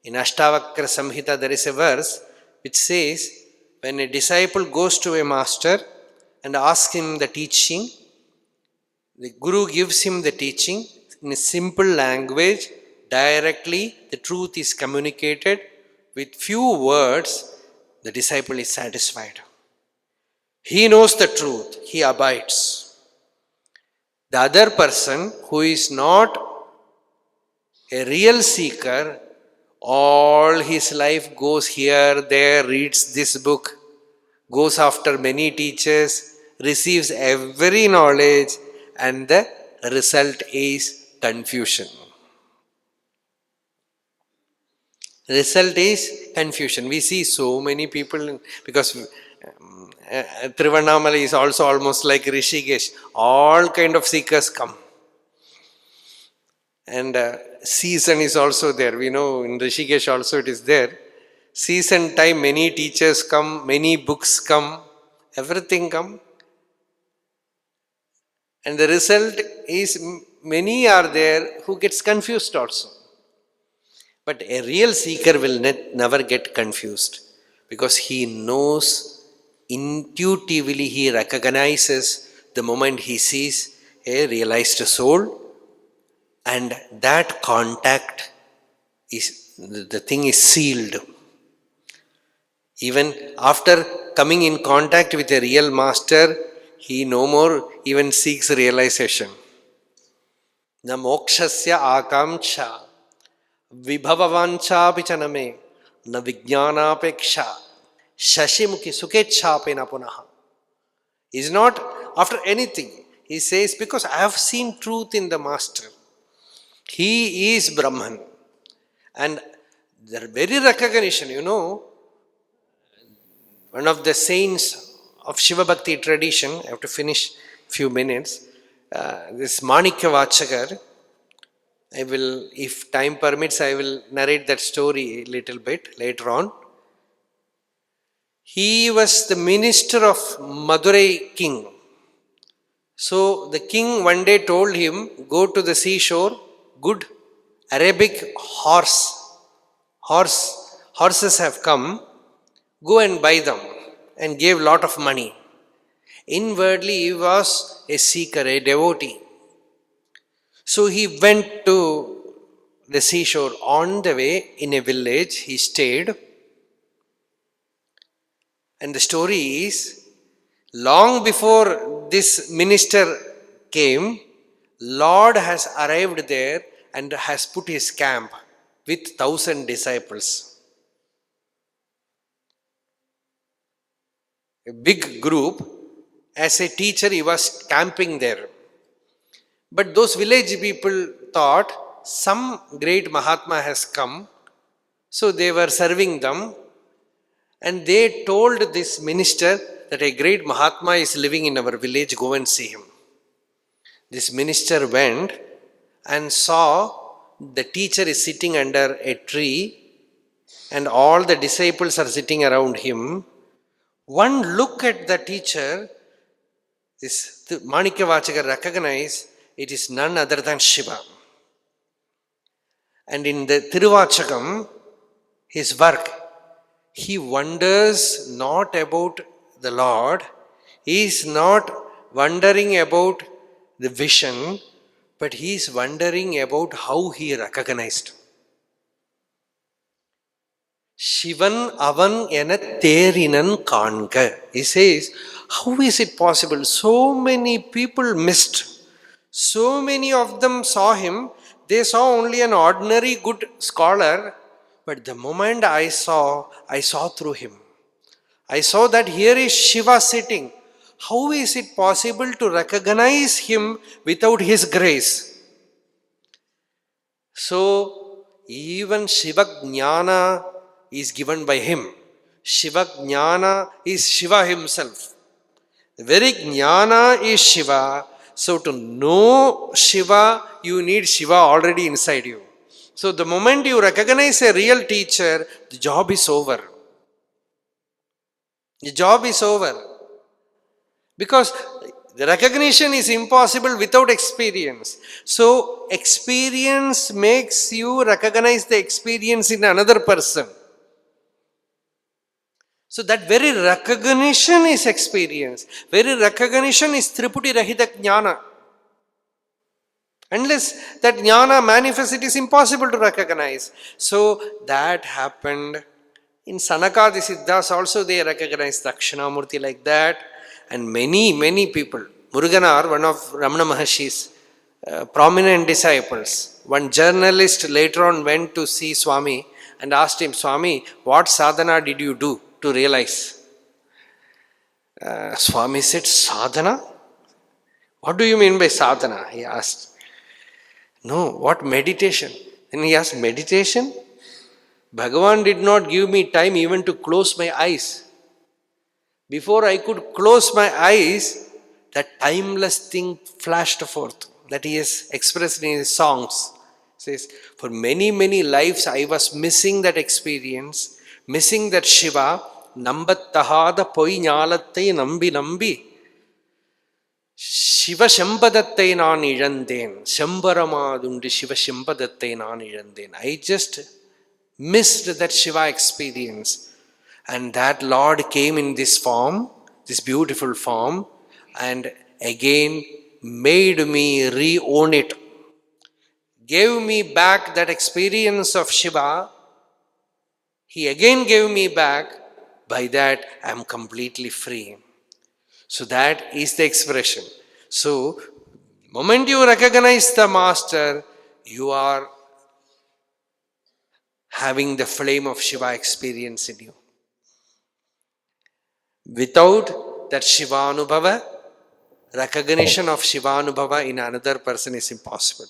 In Ashtavakra Samhita, there is a verse which says, when a disciple goes to a master and asks him the teaching, the Guru gives him the teaching in a simple language, directly, the truth is communicated. With few words, the disciple is satisfied. He knows the truth, he abides. The other person who is not a real seeker, all his life goes here, there, reads this book, goes after many teachers, receives every knowledge, and the result is confusion. Result is confusion. We see so many people, because Trivannamala is also almost like Rishikesh. All kind of seekers come. And season is also there. We know in Rishikesh also it is there. Season time, many teachers come, many books come, everything come. And the result is many are there who gets confused also. But a real seeker will never get confused, because he knows intuitively, he recognizes the moment he sees a realized soul, and that contact is, the thing is sealed. Even after coming in contact with a real master, he no more even seeks realization. Na mokshasya akamcha vibhavavancha pichaname na vijnanapeksha shashimukhi sukechhape na punaha. He is not after anything. He says, because I have seen truth in the master. He is Brahman. And the very recognition, one of the saints of Shiva Bhakti tradition, I have to finish few minutes, this Manikya Vachakar, I will, if time permits, I will narrate that story a little bit later on. He was the minister of Madurai king. So the king one day told him, go to the seashore, good Arabic horses have come, go and buy them, and gave lot of money. Inwardly he was a seeker, a devotee. So he went to the seashore. On the way, in a village, he stayed. And the story is, long before this minister came, Lord has arrived there and has put his camp with 1,000 disciples. A big group. As a teacher, he was camping there. But those village people thought some great Mahatma has come, so they were serving them, and they told this minister that a great Mahatma is living in our village, go and see him. This minister went and saw the teacher is sitting under a tree and all the disciples are sitting around him. One look at the teacher, this Manikya Vachakar recognized it is none other than Shiva. And in the Tiruvachakam, his work, he wonders not about the Lord, he is not wondering about the vision, but he is wondering about how he recognized. Shivan avan ena terinan kanga. He says, how is it possible? So many people missed. So many of them saw him. They saw only an ordinary good scholar. But the moment I saw through him. I saw that here is Shiva sitting. How is it possible to recognize him without his grace? So, even Shiva Jnana is given by him. Shiva Jnana is Shiva himself. The very Jnana is Shiva. So to know Shiva, you need Shiva already inside you. So the moment you recognize a real teacher, the job is over. The job is over. Because The recognition is impossible without experience. So, experience makes you recognize the experience in another person. So, that very recognition is experience. Very recognition is Triputi Rahita Jnana. Unless that jnana manifests, it is impossible to recognize. So, that happened in Sanakadi Siddhas also. They recognized Dakshinamurti like that. And many people. Muruganar, one of Ramana Maharshi's prominent disciples. One journalist later on went to see Swami and asked him, Swami, what sadhana did you do to realize? Swami said, sadhana? What do you mean by sadhana? He asked. No, what meditation? Then he asked, meditation? Bhagavan did not give me time even to close my eyes. Before I could close my eyes, that timeless thing flashed forth that he has expressed in his songs. He says, for many lives I was missing that experience, missing that Shiva. Nambattahada poi ñalathai nambi Shiva Shambadathai naan izhandhen. Shambaramadundi Shiva Shambadathai naan izhandhen. I just missed that Shiva experience. And that Lord came in this form, this beautiful form, and again made me re-own it. Gave me back that experience of Shiva. He again gave me back. By that, I am completely free. So that is the expression. So, the moment you recognize the Master, you are having the flame of Shiva experience in you. Without that Shivanubhava, recognition of Shivanubhava in another person is impossible.